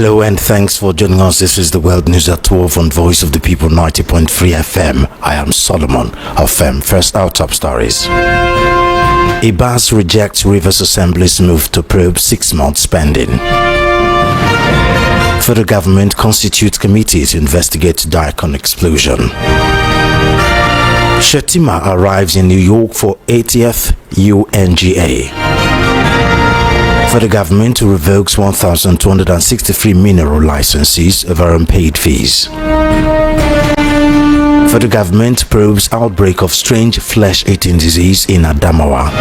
Hello and thanks for joining us. This is the World News at 12 on Voice of the People 90.3 FM. I am Solomon of FM. First, our top stories. IBAS rejects Rivers Assembly's move to probe 6-month spending. Federal government constitutes committee to investigate Dicon explosion. Shettima arrives in New York for 80th UNGA. Federal government revokes 1,263 mineral licenses over unpaid fees. Federal government probes outbreak of strange flesh-eating disease in Adamawa.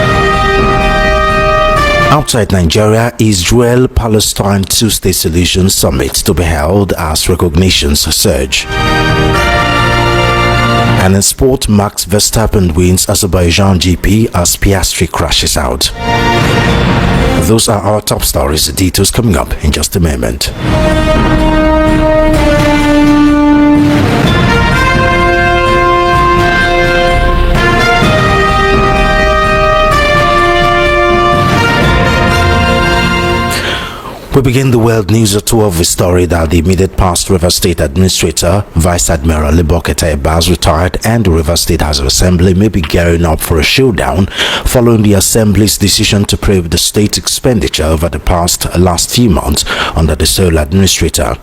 Outside Nigeria, Israel-Palestine two-state solution summit to be held as recognitions surge. And in sport, Max Verstappen wins Azerbaijan GP as Piastri crashes out. Those are our top stories. Details coming up in just a moment. We begin the world news at 12 with a story that the immediate past Rivers State Administrator, Vice Admiral Leboketa Ibas, retired, and the Rivers State House of Assembly may be gearing up for a showdown following the Assembly's decision to probe the state expenditure over the last few months under the sole administrator.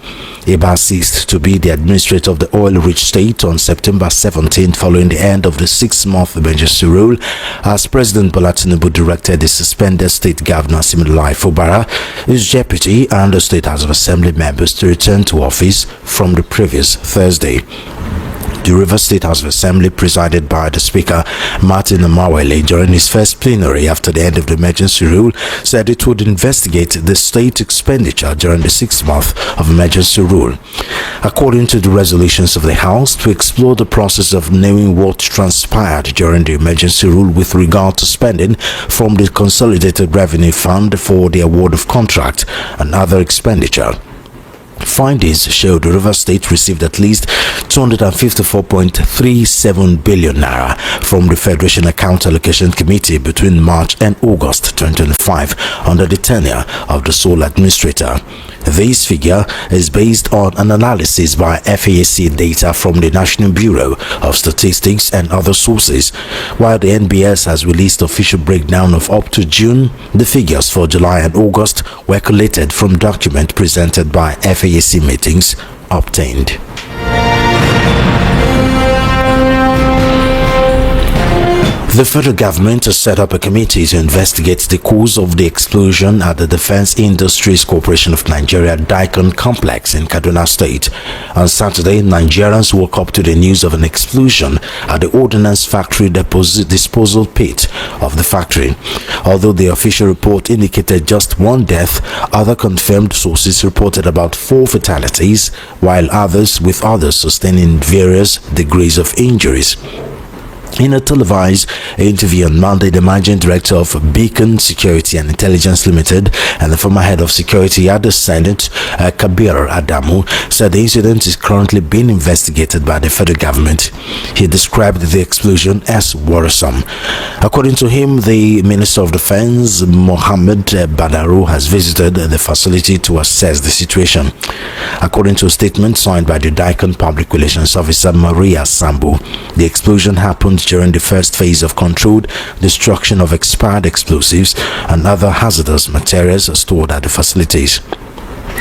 Ibas ceased to be the administrator of the oil-rich state on September 17th following the end of the 6-month emergency rule, as President Bola Tinubu directed the suspended state governor Siminalayi Fubara, his deputy and the State House of Assembly members to return to office from the previous Thursday. The Rivers State House of Assembly, presided by the Speaker Martin Amawele during his first plenary after the end of the emergency rule, said it would investigate the state expenditure during the 6th month of emergency rule. According to the resolutions of the House, to explore the process of knowing what transpired during the emergency rule with regard to spending from the Consolidated Revenue Fund for the award of contract and other expenditure. Findings showed the Rivers State received at least 254.37 billion naira from the Federation Account Allocation Committee between March and August 2025 under the tenure of the sole administrator. This figure is based on an analysis by FAAC data from the National Bureau of Statistics and other sources. While the NBS has released official breakdown of up to June, the figures for July and August were collated from document presented by FAAC meetings obtained. The federal government has set up a committee to investigate the cause of the explosion at the Defense Industries Corporation of Nigeria Dicon complex in Kaduna State. On Saturday, Nigerians woke up to the news of an explosion at the ordnance factory disposal pit of the factory. Although the official report indicated just one death, other confirmed sources reported about 4 fatalities, while others sustaining various degrees of injuries. In a televised interview on Monday, the managing director of Beacon Security and Intelligence Limited and the former head of security at the Senate, Kabir Adamu, said the incident is currently being investigated by the federal government. He described the explosion as worrisome. According to him, the Minister of Defense, Mohammed Badaru, has visited the facility to assess the situation. According to a statement signed by the Dicon Public Relations Officer, Maria Sambu, the explosion happened during the first phase of controlled destruction of expired explosives and other hazardous materials stored at the facilities.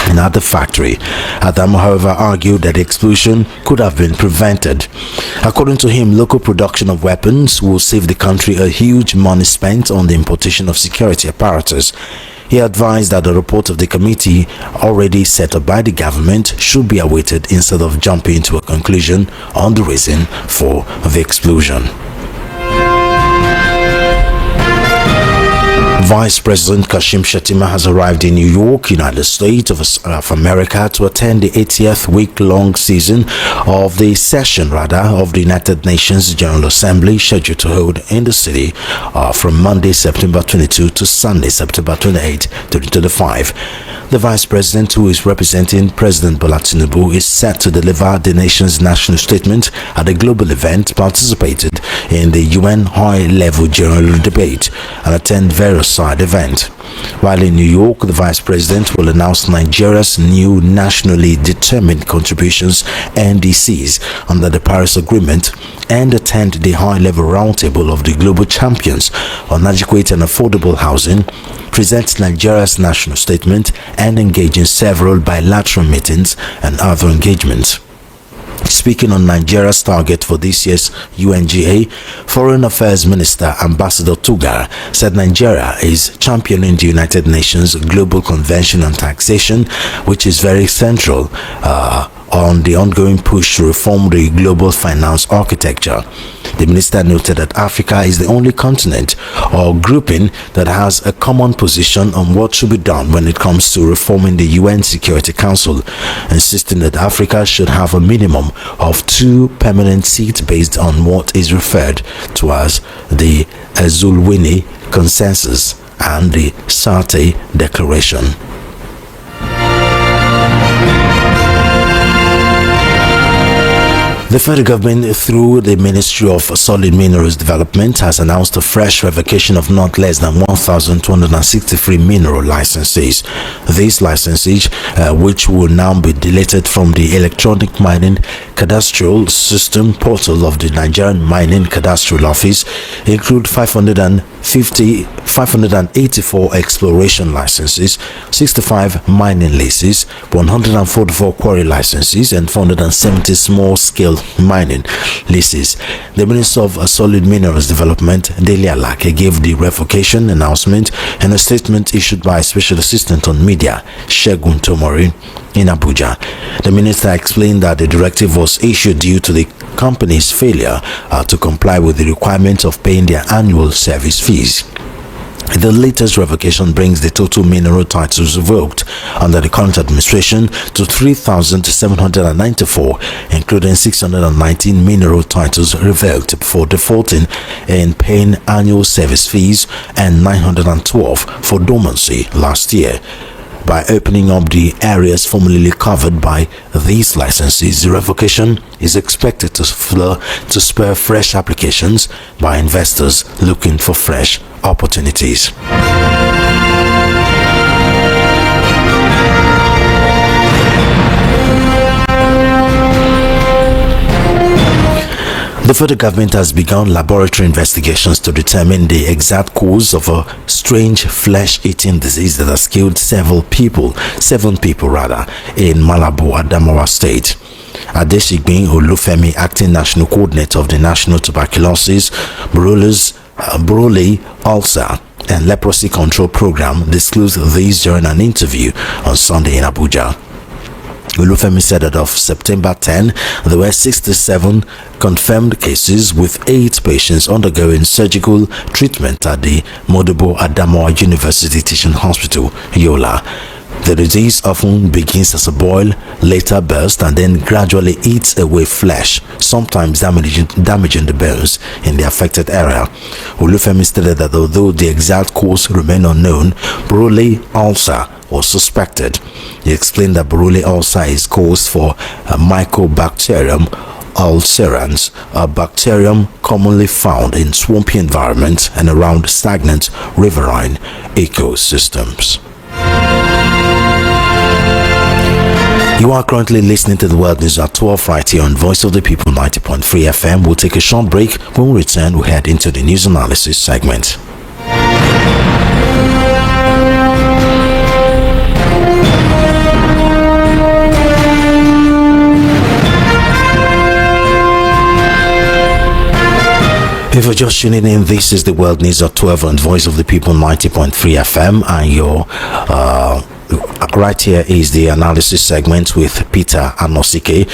And at the factory, Adamu, however, argued that the explosion could have been prevented. According to him, local production of weapons will save the country a huge money spent on the importation of security apparatus. He advised that the report of the committee already set up by the government should be awaited instead of jumping to a conclusion on the reason for the explosion. Vice President Kashim Shettima has arrived in New York, United States of America, to attend the 80th week-long session of the United Nations General Assembly, scheduled to hold in the city from Monday, September 22 to Sunday, September 28, 2025. The Vice President, who is representing President Bola Tinubu, is set to deliver the nation's national statement at the global event, participated in the UN High-Level General Debate, and attend various side events. While in New York, the Vice President will announce Nigeria's new Nationally Determined Contributions (NDCs) under the Paris Agreement and attend the high-level roundtable of the global champions on adequate and affordable housing, present Nigeria's national statement, and engage in several bilateral meetings and other engagements. Speaking on Nigeria's target for this year's UNGA, Foreign Affairs Minister Ambassador Tugar said Nigeria is championing the United Nations Global Convention on Taxation, which is very central on the ongoing push to reform the global finance architecture. The minister noted that Africa is the only continent or grouping that has a common position on what should be done when it comes to reforming the UN Security Council, insisting that Africa should have a minimum of 2 permanent seats based on what is referred to as the Azulwini Consensus and the Sarte Declaration. The federal government, through the Ministry of Solid Minerals Development, has announced a fresh revocation of not less than 1,263 mineral licenses. These licenses, which will now be deleted from the Electronic Mining Cadastral System portal of the Nigerian Mining Cadastral Office, include 584 exploration licenses, 65 mining leases, 144 quarry licenses, and 470 small-scale mining leases. The Minister of Solid Minerals Development, Dele Alake, gave the revocation announcement in a statement issued by Special Assistant on Media, Segun Tomori, in Abuja. The minister explained that the directive was issued due to the company's failure to comply with the requirement of paying their annual service fees. The latest revocation brings the total mineral titles revoked under the current administration to 3,794, including 619 mineral titles revoked for defaulting in paying annual service fees and 912 for dormancy last year. By opening up the areas formerly covered by these licenses, the revocation is expected to spur fresh applications by investors looking for fresh opportunities. The federal government has begun laboratory investigations to determine the exact cause of a strange flesh-eating disease that has killed seven people in Malabo, Adamawa State. Adesigbin Olufemi, acting national coordinator of the National Tuberculosis, Borreliosis, Ulcer and Leprosy Control Program, disclosed these during an interview on Sunday in Abuja. Olufemi said that of September 10, there were 67 confirmed cases with 8 patients undergoing surgical treatment at the Modibo Adamawa University Teaching Hospital, Yola. The disease often begins as a boil, later bursts, and then gradually eats away flesh, sometimes damaging the bones in the affected area. Olufemi stated that although the exact cause remained unknown, Borreliosis ulcer was suspected. He explained that Borreliosis ulcer is caused for Mycobacterium ulcerans, a bacterium commonly found in swampy environments and around stagnant riverine ecosystems. You are currently listening to the World News at 12 right here on Voice of the People 90.3 FM. We'll take a short break. When we return, we'll head into the news analysis segment. If you're just tuning in, this is the World News at 12 on Voice of the People 90.3 FM, and your right here is the analysis segment with Peter Anosike.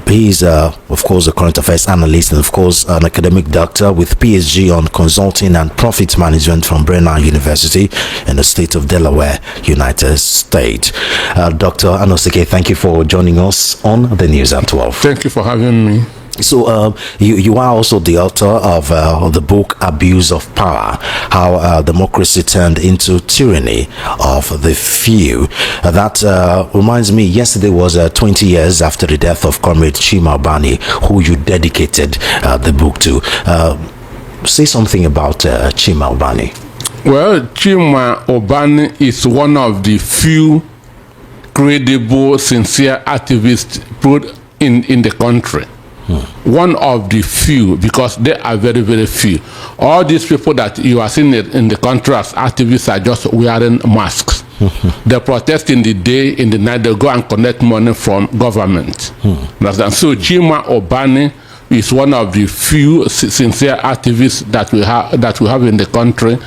He's of course a current affairs analyst and of course an academic doctor with PhD on consulting and profit management from Brenner University in the state of Delaware, United States. Dr. Anosike, thank you for joining us on the News at 12. Thank you for having me. So you are also the author of the book Abuse of Power, How Democracy Turned into Tyranny of the Few. That reminds me, yesterday was 20 years after the death of Comrade Chima Ubani, who you dedicated the book to. Say something about Chima Ubani. Well, Chima Obani is one of the few credible, sincere activists put in the country. One of the few, because they are very, very few. All these people that you are seeing in the country as activists are just wearing masks. They protest in the day, in the night, they go and collect money from government. Understand? So Chima Obani is one of the few sincere activists that we have in the country.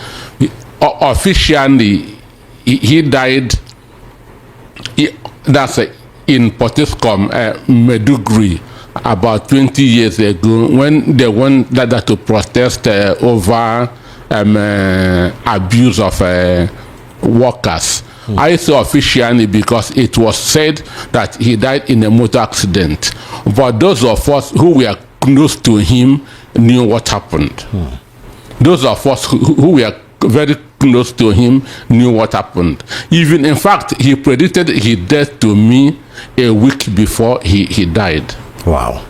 Officially, he died. In Potiskum, Maiduguri, about 20 years ago, when they went there to protest over abuse of workers. I say officially because it was said that he died in a motor accident. But those of us who were close to him knew what happened. Those of us who were very close to him knew what happened. Even, in fact, he predicted his death to me a week before he died. Wow.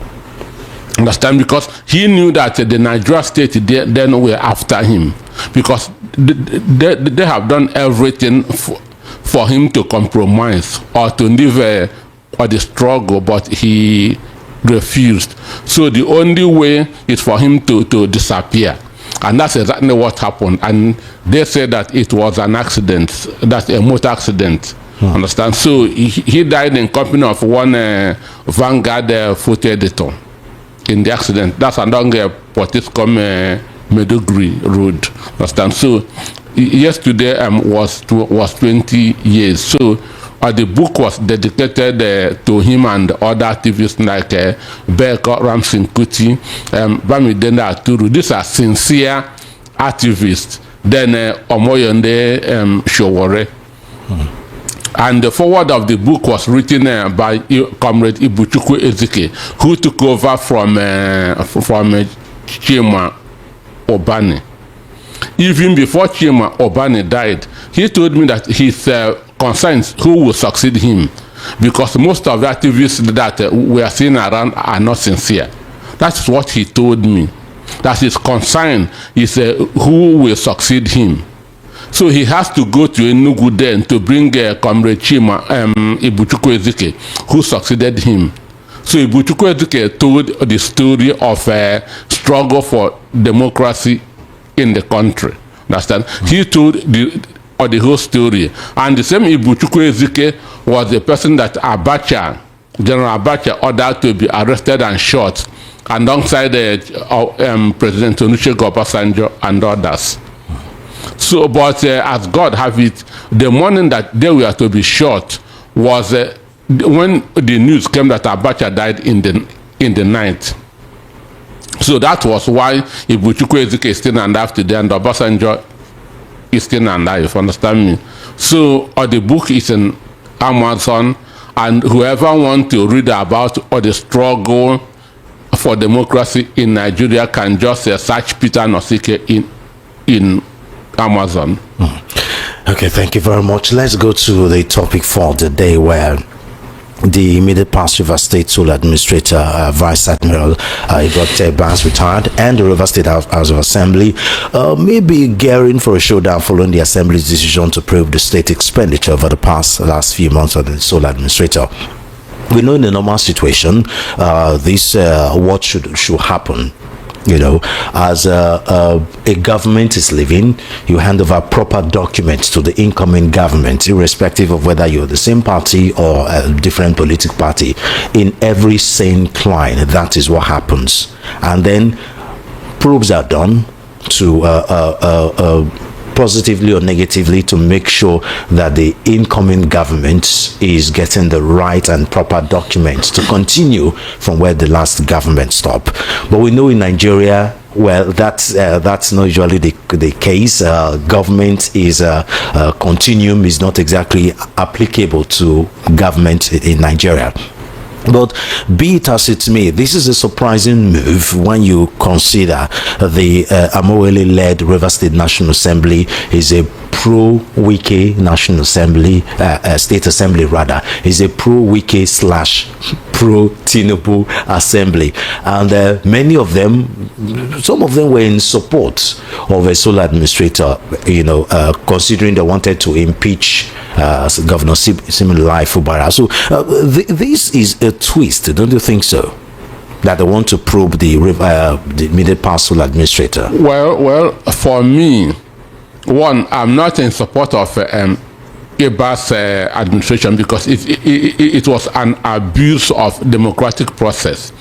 Understand? Because he knew that the Nigeria state then were after him. Because they have done everything for him to compromise or to live or the struggle, but he refused. So the only way is for him to disappear. And that's exactly what happened. And they said that it was an accident, that's a motor accident. Understand? So he died in company of one Vanguard photo editor in the accident. That's along Potiskum Maiduguri Road. Understand? So yesterday was 20 years. So the book was dedicated to him and other activists like Beko Ramsin Kuti, Bamidele Aturu. These are sincere activists. Then Omoyende Sowore. And the foreword of the book was written by Comrade Ibuchukwu Ezike, who took over from Chima Obani. Even before Chima Obani died, he told me that his concerns who will succeed him, because most of the activists that we are seeing around are not sincere. That's what he told me. That his concern is who will succeed him. So he has to go to Enugu then to bring Comrade Chima Ibuchukwu Ezike, who succeeded him. So Ibuchukwu Ezike told the story of struggle for democracy in the country. Understand? He told the whole story. And the same Ibuchukwu Ezike was the person that General Abacha ordered to be arrested and shot alongside President Olusegun Obasanjo and others. So, but as God have it, the morning that they were to be shot was when the news came that Abacha died in the night. So that was why Ibuchukwu Ezike is still alive today and Obasanjo is still alive. Understand me? So the book is in Amazon, and whoever wants to read about the struggle for democracy in Nigeria can just search Peter Nosike in Amazon. Okay, thank you very much. Let's go to the topic for the day, where the immediate past River State Sole Administrator, Vice Admiral Ibok Bans retired, and the River State House of Assembly may be gearing for a showdown following the Assembly's decision to probe the state expenditure over the last few months of the Sole Administrator. We know in a normal situation, what should happen. You know, as a government is leaving, you hand over proper documents to the incoming government, irrespective of whether you're the same party or a different political party. In every sane line, that is what happens. And then probes are done to positively or negatively to make sure that the incoming government is getting the right and proper documents to continue from where the last government stopped. But we know in Nigeria, well, that's not usually the case. Government is continuum is not exactly applicable to government in Nigeria. But be it as it may, this is a surprising move when you consider the Amowele-led River State National Assembly is a pro-Wike National Assembly, State Assembly rather, is a pro-Wike / pro-Tinubu assembly, and many of them, some of them were in support of a sole administrator, considering they wanted to impeach Governor Siminalayi Fubara. So this is a twist, don't you think so? That they want to probe the immediate past sole administrator. Well, for me, one, I'm not in support of Iba's administration because it was an abuse of democratic process.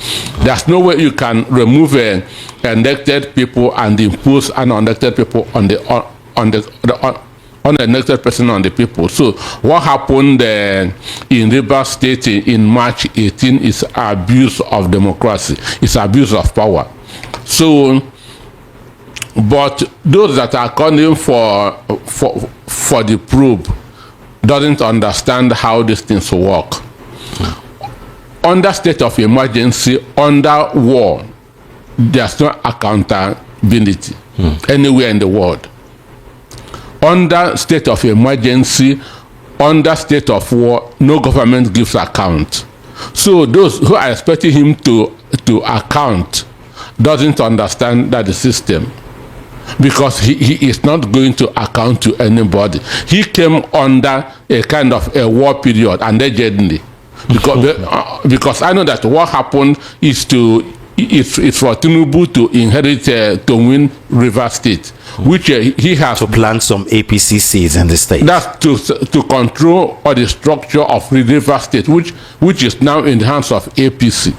There's no way you can remove elected people and impose an unelected people on the unelected person on the people. So what happened in Rivers State in March 18 is abuse of democracy. It's abuse of power. So, but those that are calling for the probe doesn't understand how these things work. Under state of emergency, under war, there's no accountability anywhere in the world. Under state of emergency, under state of war, no government gives account. So those who are expecting him to account doesn't understand that the system, because he is not going to account to anybody. He came under a kind of a war period, allegedly, because I know that what happened is it's for Tinubu to inherit to win Rivers State, which he has to plant some APC seeds in the state. That's to control all the structure of Rivers State, which is now in the hands of APC.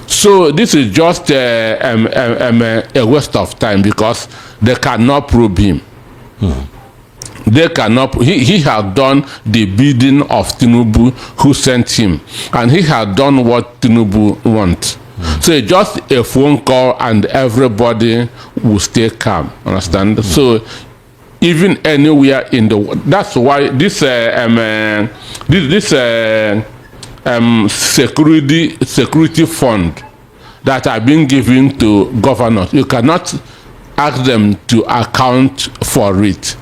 So this is just a waste of time because they cannot probe him. They cannot. He has done the bidding of Tinubu, who sent him, and he has done what Tinubu wants. So just a phone call and everybody will stay calm. Understand? So even anywhere in the world, that's why this security fund that are being given to governors, you cannot ask them to account for it.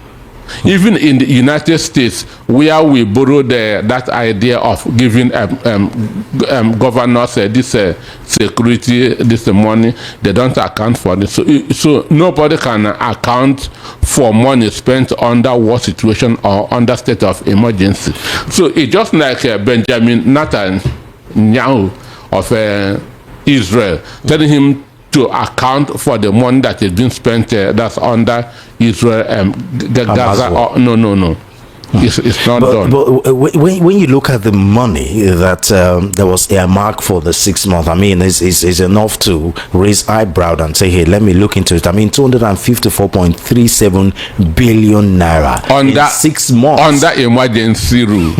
Even in the United States, where we borrowed that idea of giving governors this security, this money, they don't account for it. So nobody can account for money spent under war situation or under state of emergency. So it's just like Benjamin Netanyahu of Israel, telling him to account for the money that is being spent that's under Israel Gaza. No. It's not done. But when you look at the money that there was earmarked for the 6 months, I mean, is enough to raise eyebrow and say, hey, let me look into it. I mean, 254.37 billion naira in 6 months. Under emergency rule.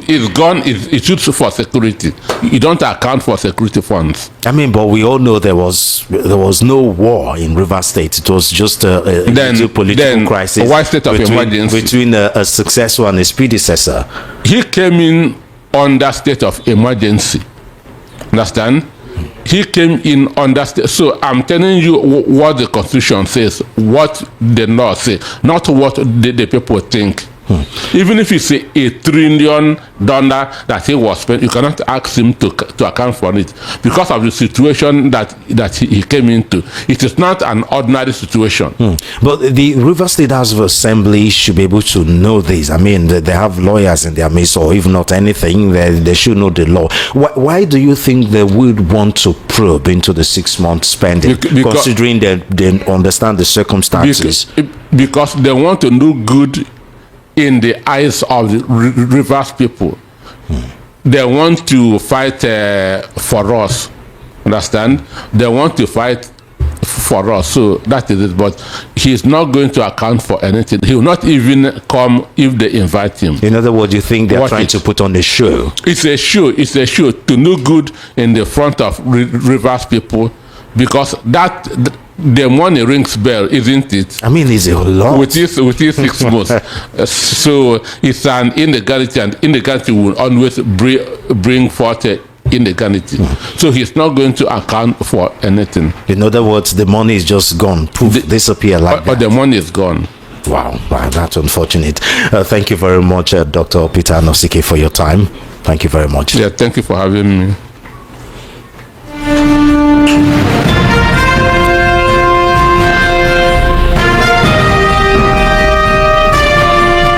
It's gone. It's used for security. You don't account for security funds. I mean, but we all know there was no war in Rivers State. It was just a political crisis. Why state of emergency? Between a successor and his predecessor. He came in under state of emergency. Understand? He came in under state. So I'm telling you what the Constitution says, what the law says, not what the people think. Even if it's $1 trillion that he was spent, you cannot ask him to account for it because of the situation that he came into. It is not an ordinary situation. But the Rivers State House of Assembly should be able to know this. I mean, they have lawyers in their midst, or if not anything, they should know the law. Why do you think they would want to probe into the 6 months spending, considering they understand the circumstances? Because they want to do good in the eyes of the Rivers people. They want to fight for us. Understand? They want to fight for us. So that is it. But he's not going to account for anything. He will not even come if they invite him. In other words, you think they're trying to put on a show? It's a show. It's a show to do good in the front of Rivers people, because the money rings bell, isn't it? I mean, it's a lot. With his 6 months. So it's an illegality, and illegality will always bring forth illegality. So he's not going to account for anything. In other words, the money is just gone, disappear like that. But the money is gone. Wow, that's unfortunate. Thank you very much, Dr. Peter Anosike, for your time. Thank you very much. Yeah, thank you for having me.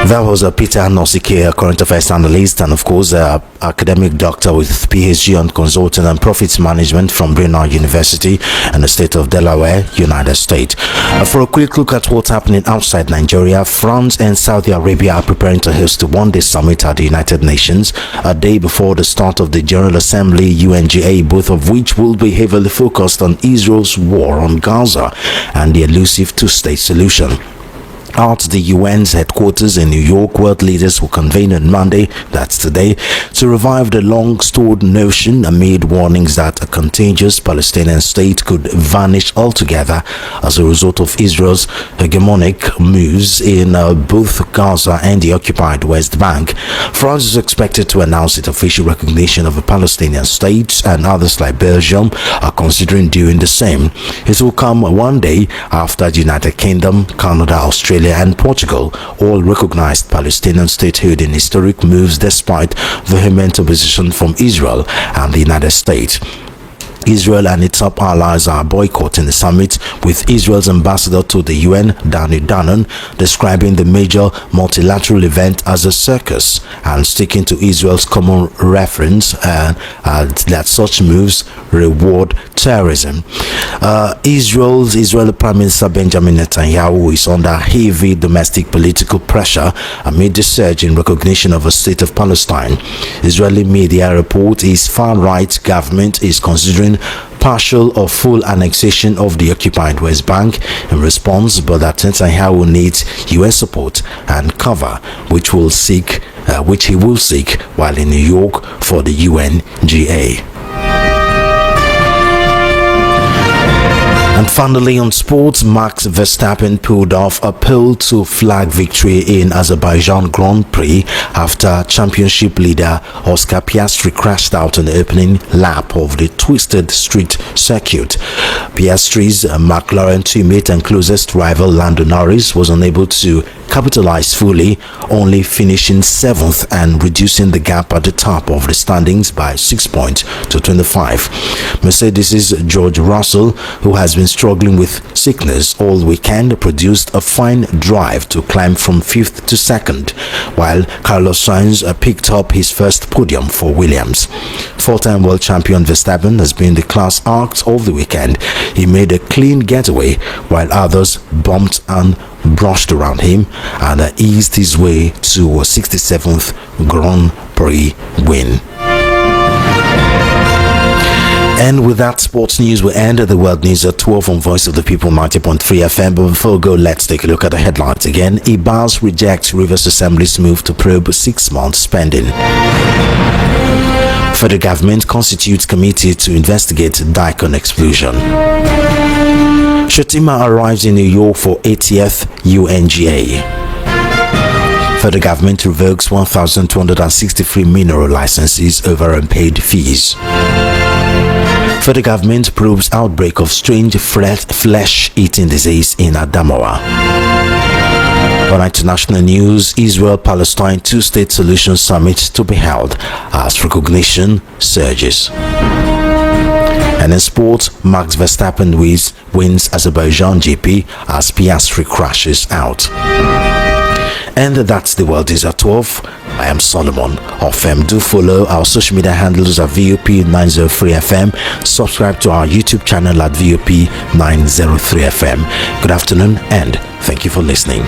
That was Peter Nosike, a current affairs analyst, and of course, academic doctor with PhD on consulting and profits management from Brunel University in the state of Delaware, United States. For a quick look at what's happening outside Nigeria, France and Saudi Arabia are preparing to host a one-day summit at the United Nations, a day before the start of the General Assembly UNGA, both of which will be heavily focused on Israel's war on Gaza and the elusive two-state solution. At the UN's headquarters in New York, world leaders will convene on Monday, that's today, to revive the long-stored notion amid warnings that a contagious Palestinian state could vanish altogether as a result of Israel's hegemonic moves in both Gaza and the occupied West Bank. France is expected to announce its official recognition of a Palestinian state, and others like Belgium are considering doing the same. It will come one day after the United Kingdom, Canada, Australia and Portugal all recognized Palestinian statehood in historic moves despite vehement opposition from Israel and the United States. Israel and its top allies are boycotting the summit, with Israel's ambassador to the UN, Danny Danon, describing the major multilateral event as a circus and sticking to Israel's common reference that such moves reward terrorism. Israeli Prime Minister Benjamin Netanyahu is under heavy domestic political pressure amid the surge in recognition of a state of Palestine. Israeli media report his far-right government is considering partial or full annexation of the occupied West Bank in response, but that Netanyahu needs US support and cover, which he will seek while in New York for the UNGA. And finally, on sports, Max Verstappen pulled off a pole to flag victory in Azerbaijan Grand Prix after championship leader Oscar Piastri crashed out in the opening lap of the twisted street circuit. Piastri's McLaren teammate and closest rival Lando Norris was unable to capitalize fully, only finishing 7th and reducing the gap at the top of the standings by 6 points to 25. Mercedes' George Russell, who has been struggling with sickness all weekend, produced a fine drive to climb from 5th to 2nd, while Carlos Sainz picked up his first podium for Williams. Four-time world champion Verstappen has been the class act of the weekend. He made a clean getaway while others bumped and brushed around him and eased his way to a 67th Grand Prix win. And with that, sports news will end the world news at 12 on Voice of the People 90.3 FM. But before we go, let's take a look at the headlines again. IBAS rejects Rivers Assembly's move to probe 6 months spending. Federal government constitutes committee to investigate Daikon explosion. Shettima arrives in New York for 80th UNGA. Federal government revokes 1,263 mineral licenses over unpaid fees. Federal government probes outbreak of strange flesh-eating disease in Adamawa. On international news, Israel-Palestine two-state solution summit to be held as recognition surges. And in sports, Max Verstappen wins Azerbaijan GP as Piastri crashes out. And that's the world is at 12. I am Solomon of FM. Do follow our social media handles at VOP903FM. Subscribe to our YouTube channel at VOP903FM. Good afternoon and thank you for listening.